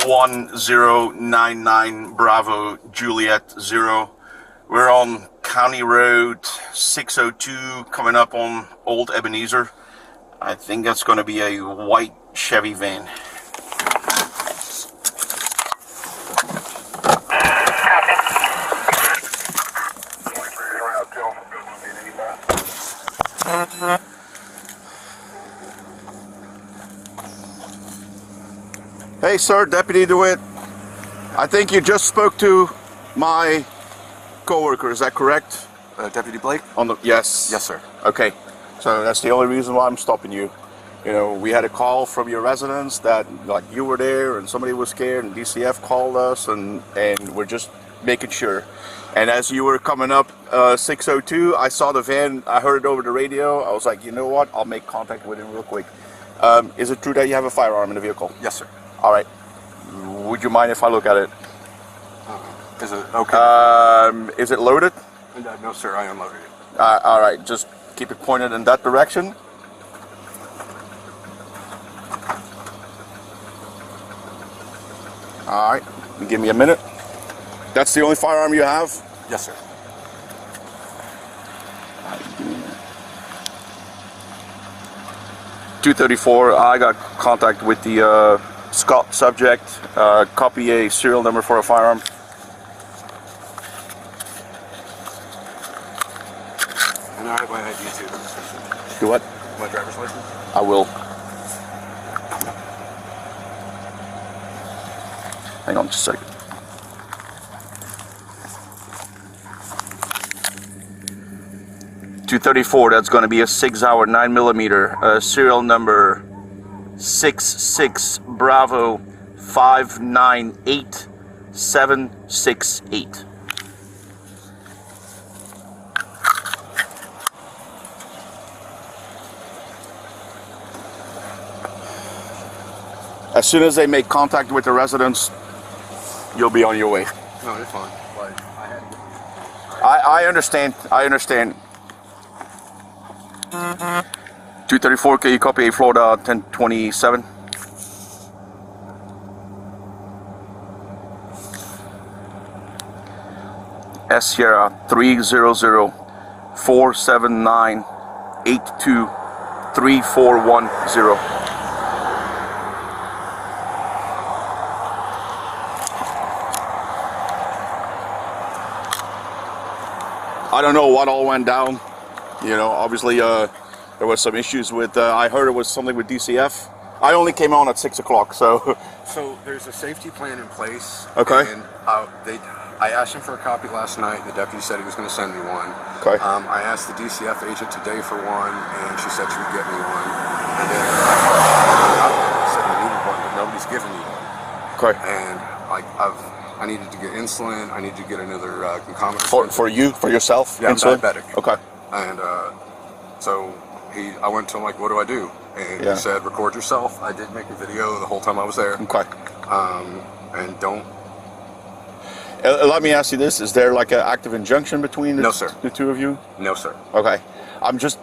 1099 Bravo Juliet 0. We're on County Road 602 coming up on Old Ebenezer. I think that's going to be a white Chevy van. Hey sir, Deputy DeWitt. I think you just spoke to my co-worker, is that correct? Deputy Blake? Yes. Yes, sir. Okay, so that's the only reason why I'm stopping you. You know, we had a call from your residents that like you were there and somebody was scared, and DCF called us, and we're just making sure. And as you were coming up 602, I saw the van, I heard it over the radio. I was like, you know what, I'll make contact with him real quick. Is it true that you have a firearm in the vehicle? Yes, sir. All right. Would you mind if I look at it? Is it okay? Is it loaded? No, sir. I unloaded it. All right. Just keep it pointed in that direction. All right. Give me a minute. That's the only firearm you have? Yes, sir. 234. I got contact with the Scott subject. Copy a serial number for a firearm. And I have my ID too. Do what? My driver's license? I will. Hang on just a second. .234, that's going to be a 6-hour 9mm, serial number 66 Bravo 598768. As soon as they make contact with the residents, you'll be on your way. No, it's fine. Like, I understand. I understand. 234, can you copy a Florida 1027? S Sierra 300-479-823410. I don't know what all went down. You know, obviously there was some issues with, I heard it was something with DCF. I only came on at 6 o'clock, so. So there's a safety plan in place. Okay. And I asked him for a copy last night, and the deputy said he was going to send me one. Okay. I asked the DCF agent today for one, and she said she would get me one. And then I said I needed one, but nobody's given me one. Okay. And I needed to get insulin. I need to get another concomitant. For you, for yourself? Yeah, insulin? I'm diabetic. Okay. And so I went to him like, what do I do? And he said, record yourself. I did make a video the whole time I was there. Okay. And don't. Let me ask you this: is there like an active injunction between No, sir. the two of you? No, sir. Okay. I'm just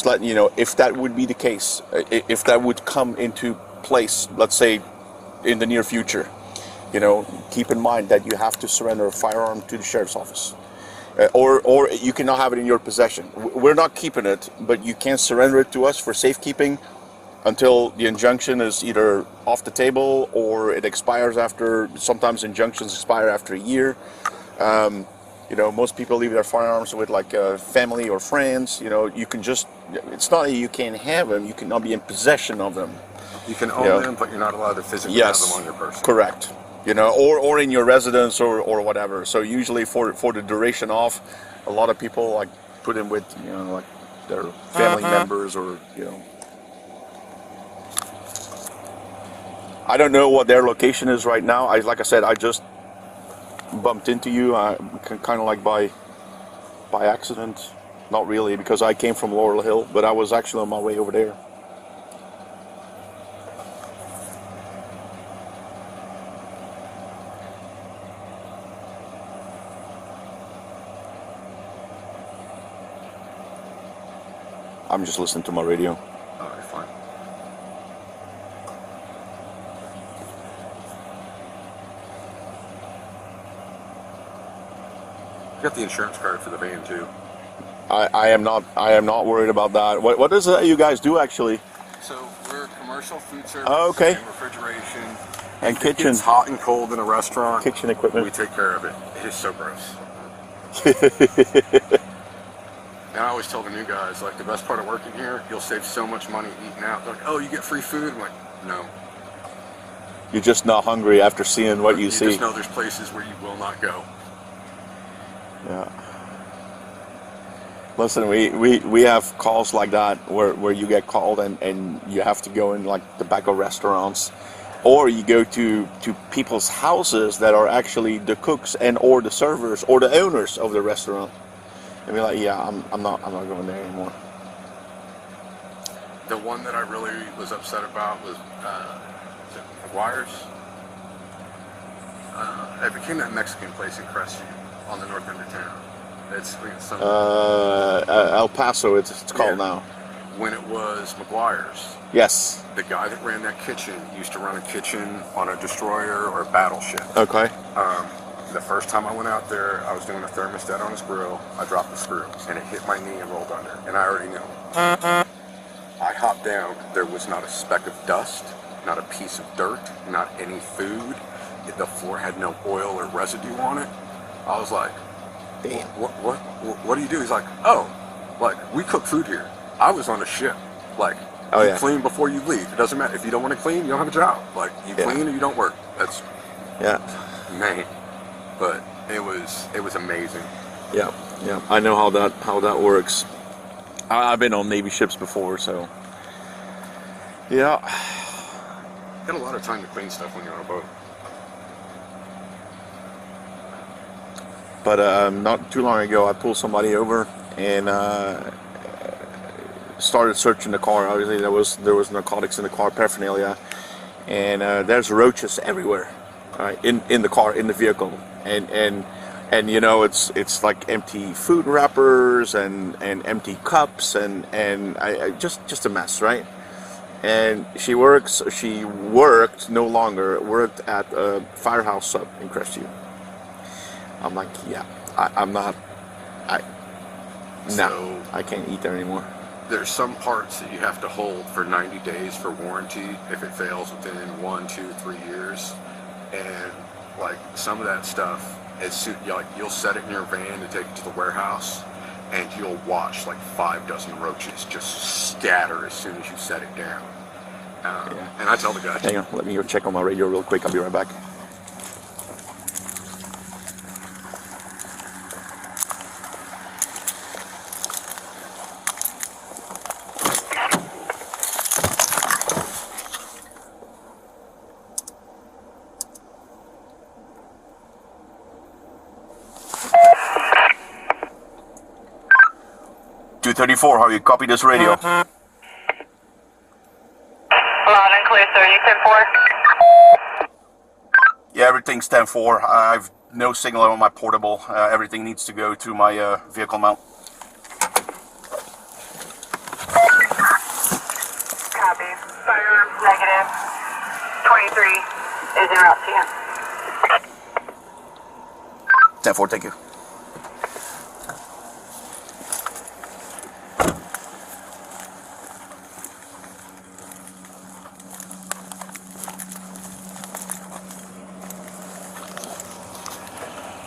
letting you know, if that would be the case, if that would come into place, let's say in the near future, you know, keep in mind that you have to surrender a firearm to the sheriff's office. Or you cannot have it in your possession. We're not keeping it, but you can surrender it to us for safekeeping until the injunction is either off the table or it expires after. Sometimes injunctions expire after a year. You know, most people leave their firearms with like family or friends. You know, you can just, it's not that you can't have them, you cannot be in possession of them. You can own them, but you're not allowed to physically have them on your person. Correct. You know, or in your residence or whatever. So usually for the duration off, a lot of people like put them with, you know, like their family members, or, you know. I don't know what their location is right now. Like I said, I just bumped into you, kind of like by accident. Not really, because I came from Laurel Hill, but I was actually on my way over there. I'm just listening to my radio. Alright, fine. You got the insurance card for the van too. I am not worried about that. What is it you guys do actually? So we're commercial food service okay. and refrigeration. And if kitchen. It gets hot and cold in a restaurant. Kitchen equipment. We take care of it. It is so gross. And I always tell the new guys, like, the best part of working here, you'll save so much money eating out. They're like, oh, you get free food? I'm like, no. You're just not hungry after seeing what you see. You just know there's places where you will not go. Yeah. Listen, we have calls like that where you get called and you have to go in like the back of restaurants, or you go to people's houses that are actually the cooks and or the servers or the owners of the restaurant. And be like, yeah, I'm not going there anymore. The one that I really was upset about was McGuire's. It became that Mexican place in Crestview on the north end of town. It's some El Paso, it's called now. When it was McGuire's. Yes. The guy that ran that kitchen used to run a kitchen on a destroyer or a battleship. Okay. The first time I went out there, I was doing a thermostat on his grill. I dropped the screw, and it hit my knee and rolled under, and I already knew. I hopped down. There was not a speck of dust, not a piece of dirt, not any food. The floor had no oil or residue on it. I was like, damn. What do you do? He's like, oh, like, we cook food here. I was on a ship. Like, you clean before you leave. It doesn't matter. If you don't want to clean, you don't have a job. Like, you clean or you don't work. That's, man. But it was amazing. Yeah, yeah. I know how that works. I've been on Navy ships before, so yeah. You got a lot of time to clean stuff when you're on a boat. But not too long ago, I pulled somebody over and started searching the car. Obviously, there was narcotics in the car, paraphernalia, and there's roaches everywhere, right, in the car, in the vehicle, and you know it's like empty food wrappers and empty cups and I just a mess, right? And she worked no longer worked at a firehouse sub in Crestview. I'm like, yeah, I can't eat there anymore. There's some parts that you have to hold for 90 days for warranty if it fails within 1, 2, 3 years. And like some of that stuff, you'll set it in your van to take it to the warehouse, and you'll watch like 5 dozen roaches just scatter as soon as you set it down. And I tell the guy, hang on, let me go check on my radio real quick. I'll be right back. .234, how you copy this radio? Loud and clear, sir. You 10-4? Yeah, everything's 10-4. I've no signal on my portable. Everything needs to go to my vehicle mount. Copy. Firearms negative. 23 is en route to you. 10-4, thank you.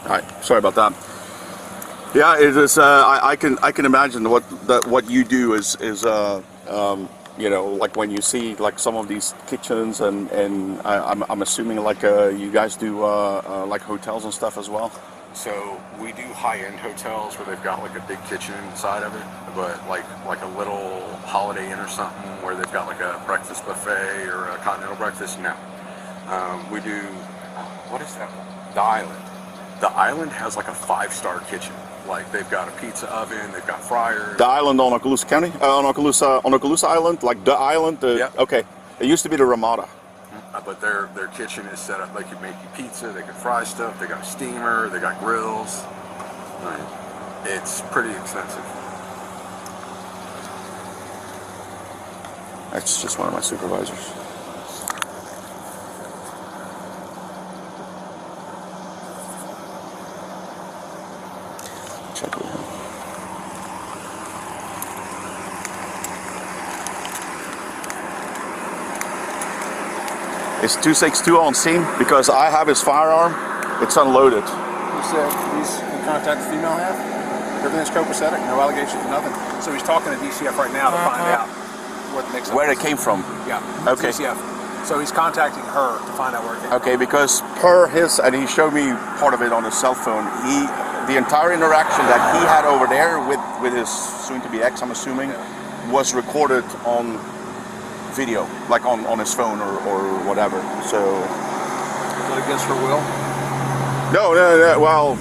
Alright, sorry about that. Yeah, it is. I can imagine what you do is you know, like when you see like some of these kitchens and I'm assuming like you guys do like hotels and stuff as well. So we do high-end hotels where they've got like a big kitchen inside of it, but like a little Holiday Inn or something where they've got like a breakfast buffet or a continental breakfast. No, we do. What is that? The Island. The Island has like a 5-star kitchen. Like they've got a pizza oven, they've got fryers. The Island on Okaloosa County, on Okaloosa Island, like the island. Yep. Okay, it used to be the Ramada. But their kitchen is set up. They can make you pizza, they can fry stuff, they got a steamer, they got grills. It's pretty expensive. That's just one of my supervisors. Is 262 on scene? Because I have his firearm. It's unloaded. He said he's in contact with female half. Everything's copacetic, no allegations, nothing. So he's talking to DCF right now to find out what the mix-up Where is. it came from. Yeah. Okay. DCF. So he's contacting her to find out where it came from. Okay, because per his, and he showed me part of it on his cell phone, the entire interaction that he had over there with his soon-to-be ex, I'm assuming, was recorded on video, like on his phone or whatever. So. Is that against her will? No. Well,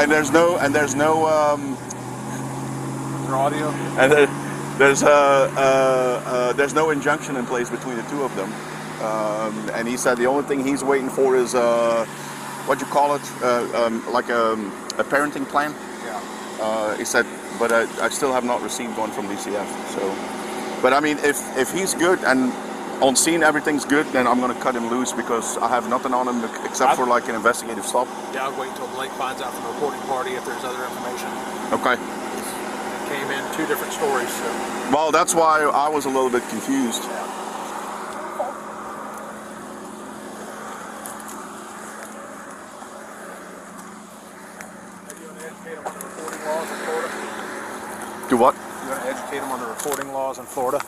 there's no audio. And there's no injunction in place between the two of them. And he said the only thing he's waiting for is what you call it, like a parenting plan. Yeah. He said, but I still have not received one from DCF. So, but I mean, if he's good and on scene everything's good, then I'm gonna cut him loose because I have nothing on him except for like an investigative stop. Yeah, I'll wait until Blake finds out from the reporting party if there's other information. Okay. It came in two different stories. So. Well, that's why I was a little bit confused. Yeah. Do what? You want to educate him on the reporting laws in Florida?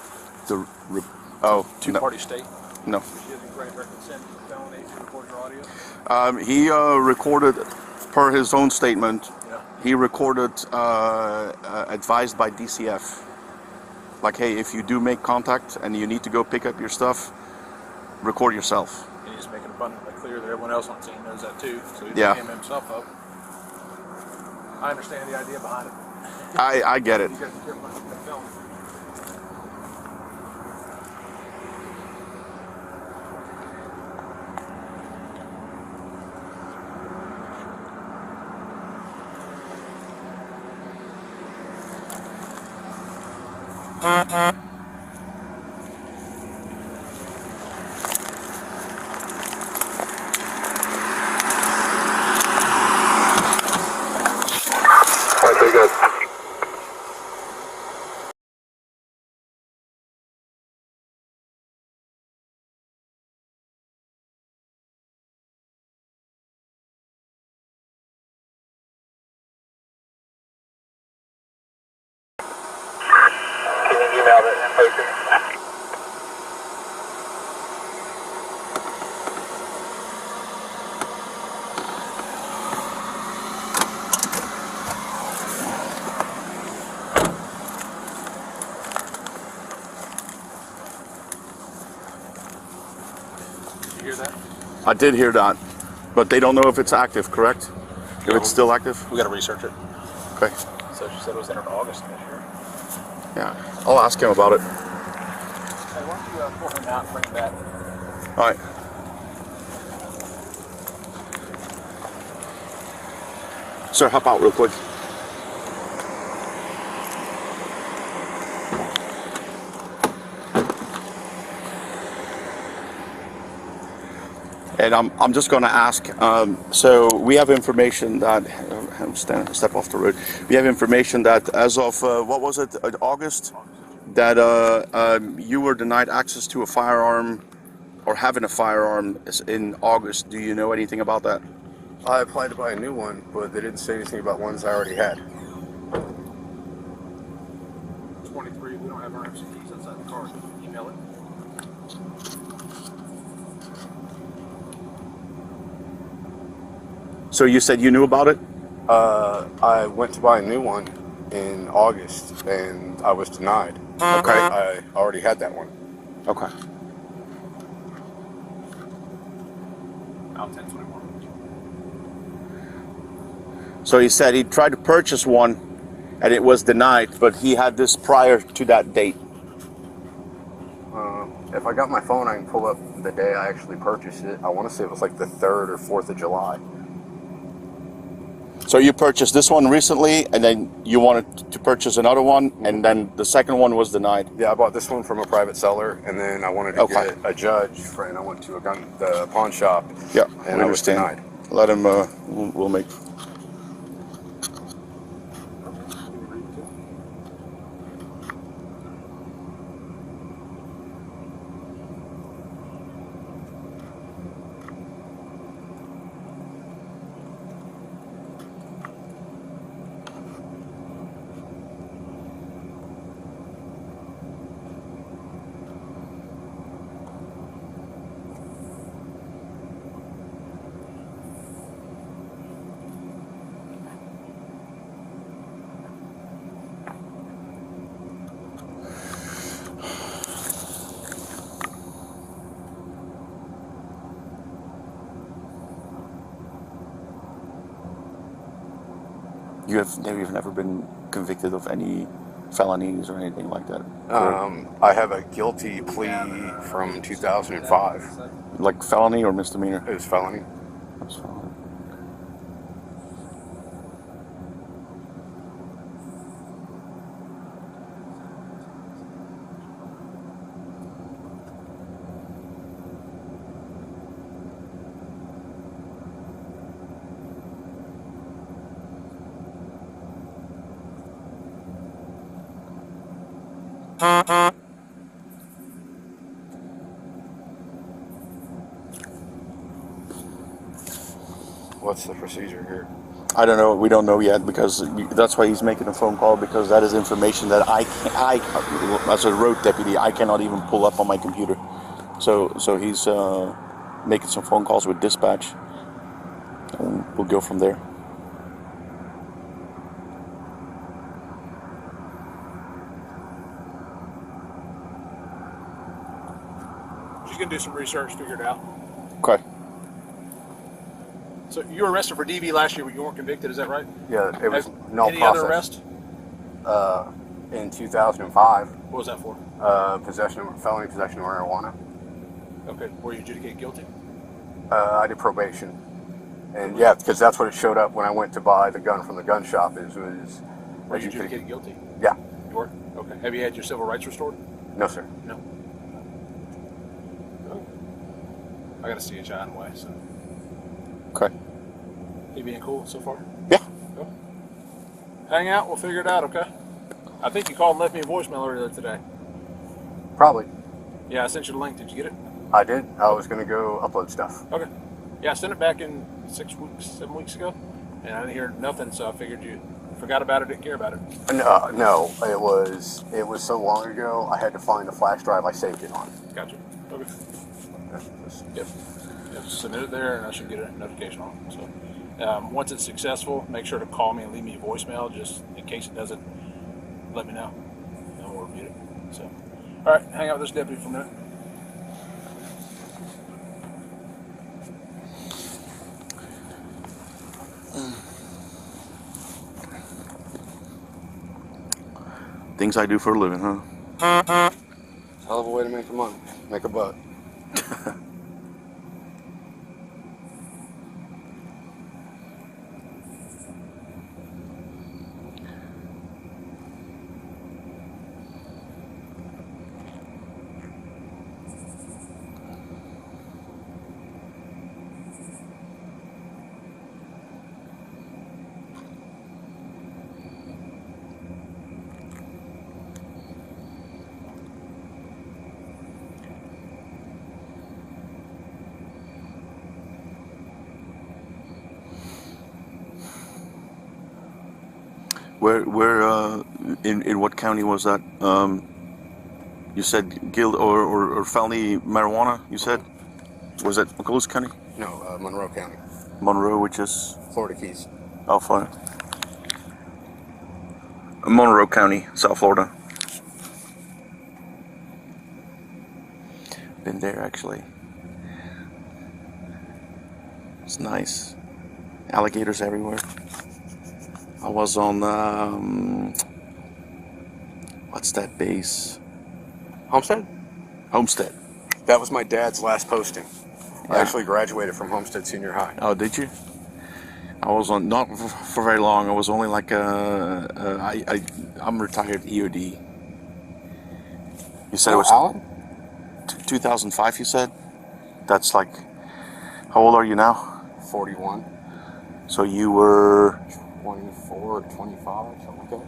Two-party state? No. She doesn't grant her consent to felony to record your audio? He recorded, per his own statement, Yeah. he recorded advised by DCF. Like, hey, if you do make contact and you need to go pick up your stuff, record yourself. And he's making abundantly clear that everyone else on scene knows that too, so he's Yeah. him himself up. I understand the idea behind it. I get it. You guys can get the film. Okay, good. Can you email that info to me? Did you hear that? I did hear that, but they don't know if it's active, correct? If it's still active? We got to research it. Okay. So she said it was entered August this year. Yeah. I'll ask him about it. Hey, why don't you pull him out and bring him back? All right. Sir, hop out real quick. And I'm just going to ask. So we have information that step off the road. We have information that as of what was it, August, that you were denied access to a firearm or having a firearm in August. Do you know anything about that? I applied to buy a new one, but they didn't say anything about ones I already had. 23. We don't have our MCTs inside the car. Can you email it? So you said you knew about it? I went to buy a new one in August, and I was denied. Okay. I already had that one. Okay. Out 1021. So he said he tried to purchase one, and it was denied, but he had this prior to that date. If I got my phone, I can pull up the day I actually purchased it. I want to say it was like the 3rd or 4th of July. So you purchased this one recently, and then you wanted to purchase another one, and then the second one was denied. Yeah, I bought this one from a private seller, and then I wanted to get a judge, and I went to the pawn shop. Yeah, and I I was understand. denied. Let him. We'll make. You've never been convicted of any felonies or anything like that? I have a guilty plea from 2005. Like felony or misdemeanor? It was felony. That's felony. What's the procedure here? I don't know. We don't know yet because that's why he's making a phone call, because that is information that I as a road deputy, I cannot even pull up on my computer. So he's making some phone calls with dispatch, and we'll go from there. She's gonna do some research, figure it out. Okay. So you were arrested for DV last year, but you weren't convicted. Is that right? Yeah, it was no Any process. other arrest? In 2005, What was that for? felony possession of marijuana. Okay. Were you adjudicated guilty? I did probation, and yeah, because that's what it showed up when I went to buy the gun from the gun shop. Was Were you adjudicated guilty? Yeah. You were? Okay. Have you had your civil rights restored? No, sir. No. Oh. I got a CHI in the way, so. Okay. You being cool so far? Yeah. Cool. Hang out, we'll figure it out, okay? I think you called and left me a voicemail earlier today. Probably. Yeah, I sent you the link. Did you get it? I did. I was gonna go upload stuff. Okay. Yeah, I sent it back in 7 weeks ago, and I didn't hear nothing, so I figured you forgot about it, didn't care about it. No, it was so long ago. I had to find the flash drive I saved it on. Gotcha. Okay. Yep. Yep. Submit it there, and I should get a notification on it. So, once it's successful, make sure to call me and leave me a voicemail, just in case it doesn't. Let me know, and we'll review it. So, all right, hang out with this deputy for a minute. Things I do for a living, huh? Hell of a way to make the money, make a buck. Where in what county was that? You said guild or felony marijuana, you said? Was that Okaloosa County? No, Monroe County, Monroe, which is? Florida Keys. Oh, Florida. Monroe County, South Florida. Been there, actually. It's nice. Alligators everywhere. I was on, what's that base? Homestead? Homestead. That was my dad's last posting. I Yeah. actually graduated from Homestead Senior High. Oh, did you? I was on, not for very long. I was only like, I'm retired EOD. You said it was Alan? 2005, you said? That's like, how old are you now? 41, So you were, 24, 25, something like that.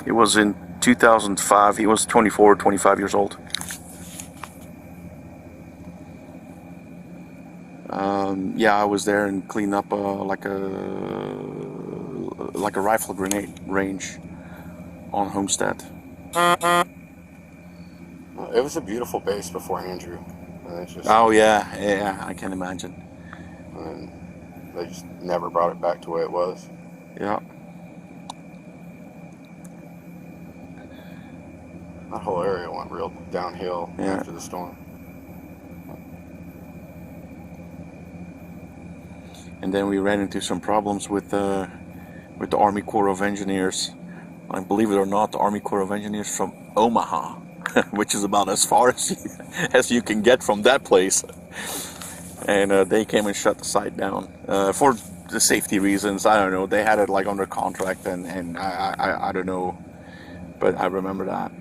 it was in 2005. He was 24, 25 years old. Yeah, I was there and cleaned up like a rifle grenade range on Homestead. It was a beautiful base before Andrew. And it's just, Oh yeah, I can imagine. and they just never brought it back to the way it was. Yeah. That whole area went real downhill Yeah. after the storm. And then we ran into some problems with with the Army Corps of Engineers. And believe it or not, the Army Corps of Engineers from Omaha, which is about as far as you can get from that place. And they came and shut the site down for the safety reasons. I don't know. They had it like under contract, and I don't know, but I remember that.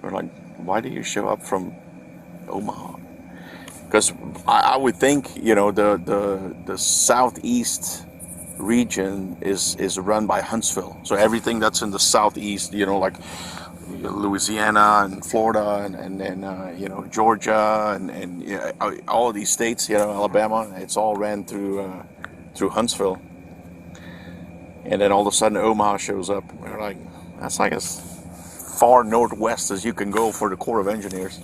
We're like, why do you show up from Omaha? Because I would think, you know, the southeast region is run by Huntsville. So everything that's in the southeast, you know, like Louisiana and Florida and then you know, Georgia and you know, all of these states, you know, Alabama, it's all ran through Huntsville. And then all of a sudden Omaha shows up. We're like, that's like as far northwest as you can go for the Corps of Engineers.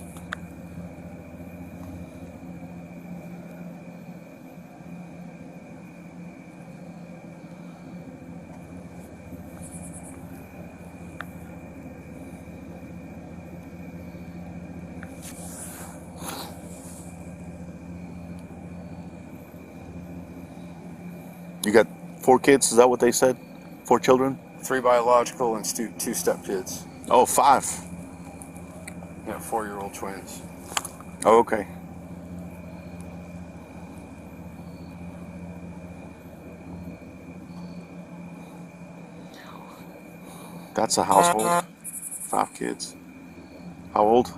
You got 4 kids, is that what they said? 4 children? 3 biological and 2 step kids. Oh, 5. Yeah, 4-year-old twins. Oh, okay. That's a household. 5 kids. How old?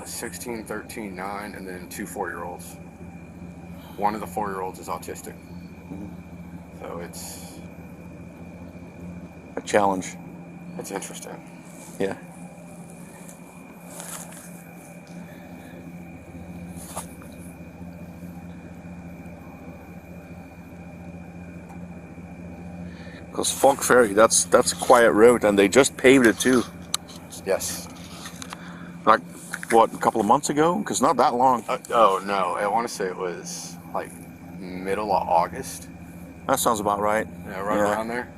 16, 13, 9, and then 2 4-year-olds. One of the 4-year-olds is autistic. So it's A challenge. It's interesting. Yeah. Because Fog Ferry, that's a quiet road, and they just paved it too. Yes. Like, what, a couple of months ago? Because not that long. Oh no, I want to say it was like middle of August. That sounds about right. Yeah, right around there.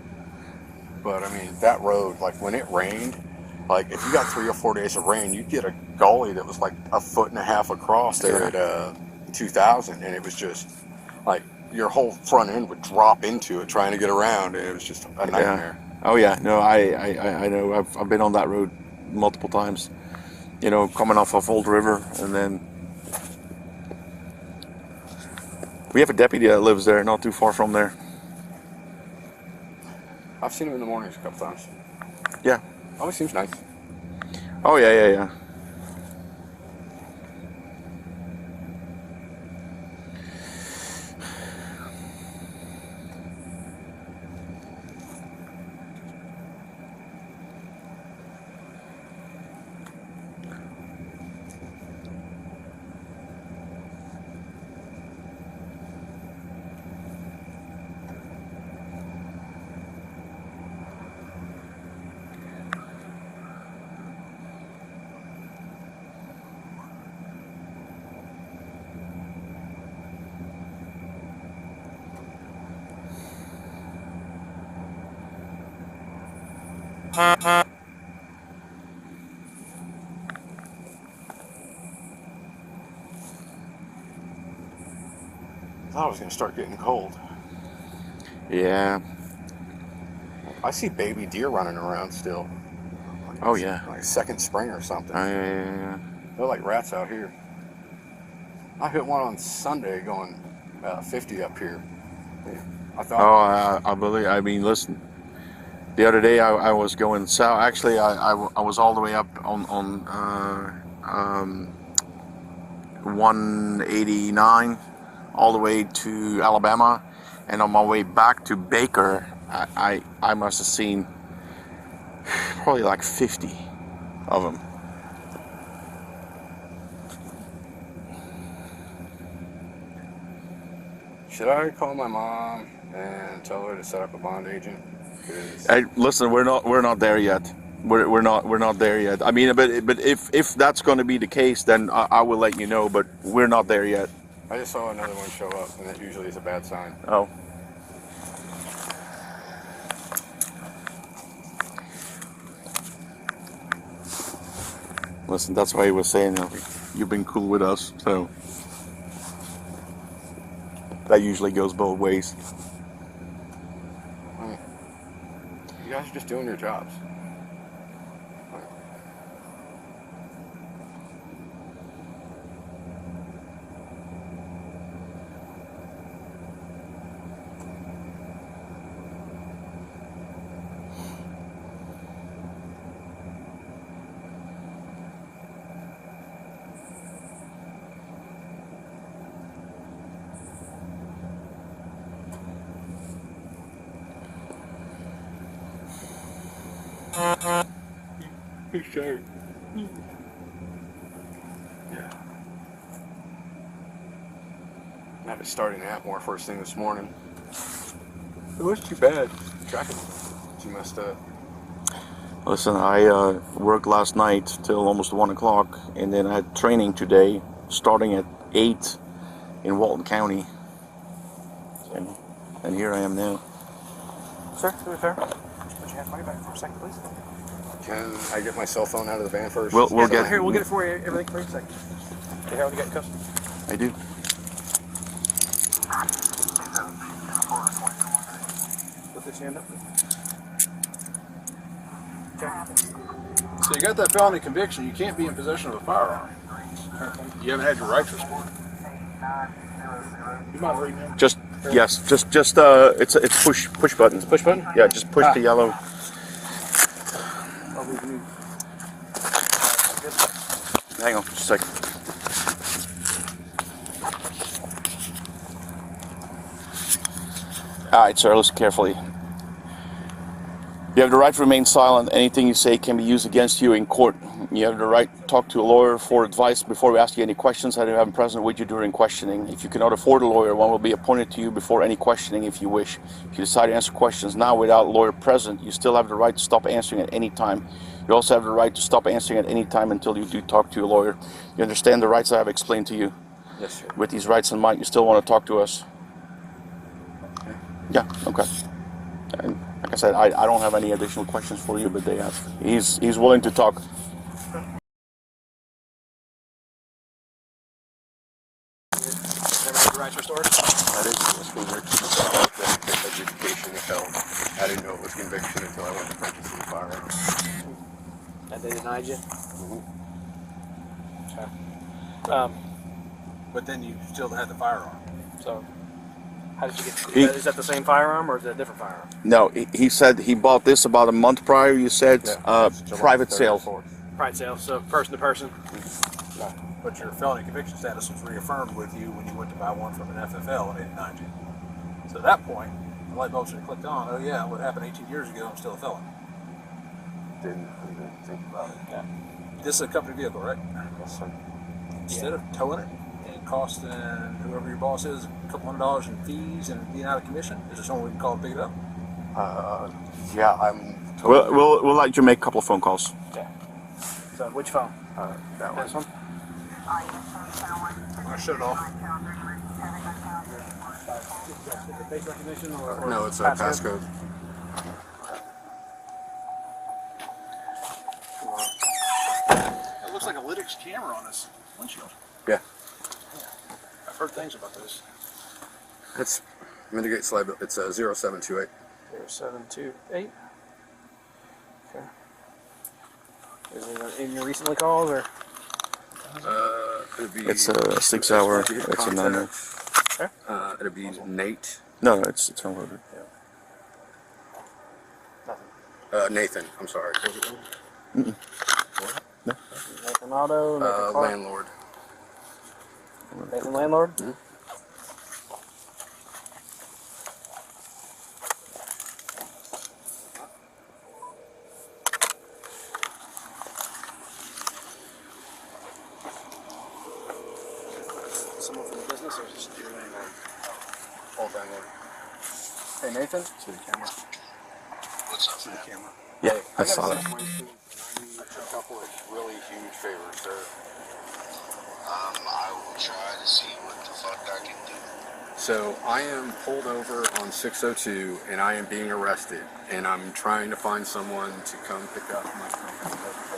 But I mean, that road, like when it rained, like if you got 3 or 4 days of rain, you'd get a gully that was like 1.5 feet across there at 2000, and it was just like your whole front end would drop into it trying to get around, and it was just a nightmare. Yeah. Oh yeah, no, I know. I've been on that road multiple times. You know, coming off of Old River, and then we have a deputy that lives there, not too far from there. I've seen him in the mornings a couple times. Yeah. Always seems nice. Oh yeah. I thought it was going to start getting cold. Yeah. I see baby deer running around still. Oh yeah. Like second spring or something. Yeah. They're like rats out here. I hit one on Sunday going 50 up here. I thought. Oh, I believe. I mean, listen. The other day I was going south. Actually, I was all the way up on 189, all the way to Alabama, and on my way back to Baker, I must have seen probably like 50 of them. Should I call my mom and tell her to set up a bond agent? Hey, listen, we're not there yet. We're not there yet. I mean, but if that's going to be the case, then I will let you know. But we're not there yet. I just saw another one show up, and that usually is a bad sign. Oh. Listen, that's why he was saying you've been cool with us, so that usually goes both ways. you're just doing your jobs. He's sure. Yeah. I was starting at more first thing this morning. It was too bad. Tracking. She messed up. Listen, I worked last night till almost 1 o'clock, and then I had training today, starting at 8 in Walton County. And here I am now. Sir, sir, would you have money back for a second, please? Can I get my cell phone out of the van first? We'll Yeah, get here. We'll get it for you. Everything for you. Second. Okay, Harold, you got your custody? I do. Lift this hand up. So you got that felony conviction. You can't be in possession of a firearm. You haven't had your rights restored. You mind reading him? Just it's push button. Push button? Yeah, just push the yellow. Hang on, just a second. All right, sir, listen carefully. You have the right to remain silent. Anything you say can be used against you in court. You have the right to talk to a lawyer for advice before we ask you any questions. I do have him present with you during questioning. If you cannot afford a lawyer, one will be appointed to you before any questioning if you wish. If you decide to answer questions now without a lawyer present, you still have the right to stop answering at any time. You also have the right to stop answering at any time until you do talk to a lawyer. You understand the rights I have explained to you? Yes, sir. With these rights in mind, you still want to talk to us? Yeah, okay. And like I said, I don't have any additional questions for you, but they have. He's willing to talk. Never had your rights restored? I didn't know it was conviction. Education itself. I didn't know it was conviction until I went to purchase the firearm. And they denied you? Okay. But then you still had the firearm. So, how did you get? Is that the same firearm or is it a different firearm? No, he said he bought this about a month prior. You said private sale. Private sale, so person to person. No. But your felony conviction status was reaffirmed with you when you went to buy one from an FFL and they denied you. So at that point, the light bulb should have clicked on. Oh yeah, what happened 18 years ago? I'm still a felon. Didn't even think about it. Yeah. This is a company vehicle, right? Yes, sir. Instead of towing it and costing whoever your boss is a couple $100 in fees and being out of commission, is there someone we can call and pick it up? Yeah, I'm. Totally we'll let you make a couple of phone calls. Okay. So which phone? That This one? I'm gonna shut it off. Face recognition or No, it's a passcode. It looks like a Lytix camera on this windshield. Yeah. I've heard things about this. It's mitigates liability. It's a 0728. 0728. Okay. Is it in your recently calls or? It'd be. It's a 6 hour. It's a 9 hour. Okay. It'd be Nate. No, it's unloaded. Nothing. Nathan. I'm sorry. Nathan Auto, Nathan Clark. Landlord. Nathan Landlord? Mm-hmm. Someone from the business or just your landlord? Old landlord. Hey Nathan. See the camera? What's up? See the camera. Yeah, I saw that. A couple of really huge favors, sir. I will try to see what the fuck I can do. So I am pulled over on 602 and I am being arrested and I'm trying to find someone to come pick up my company.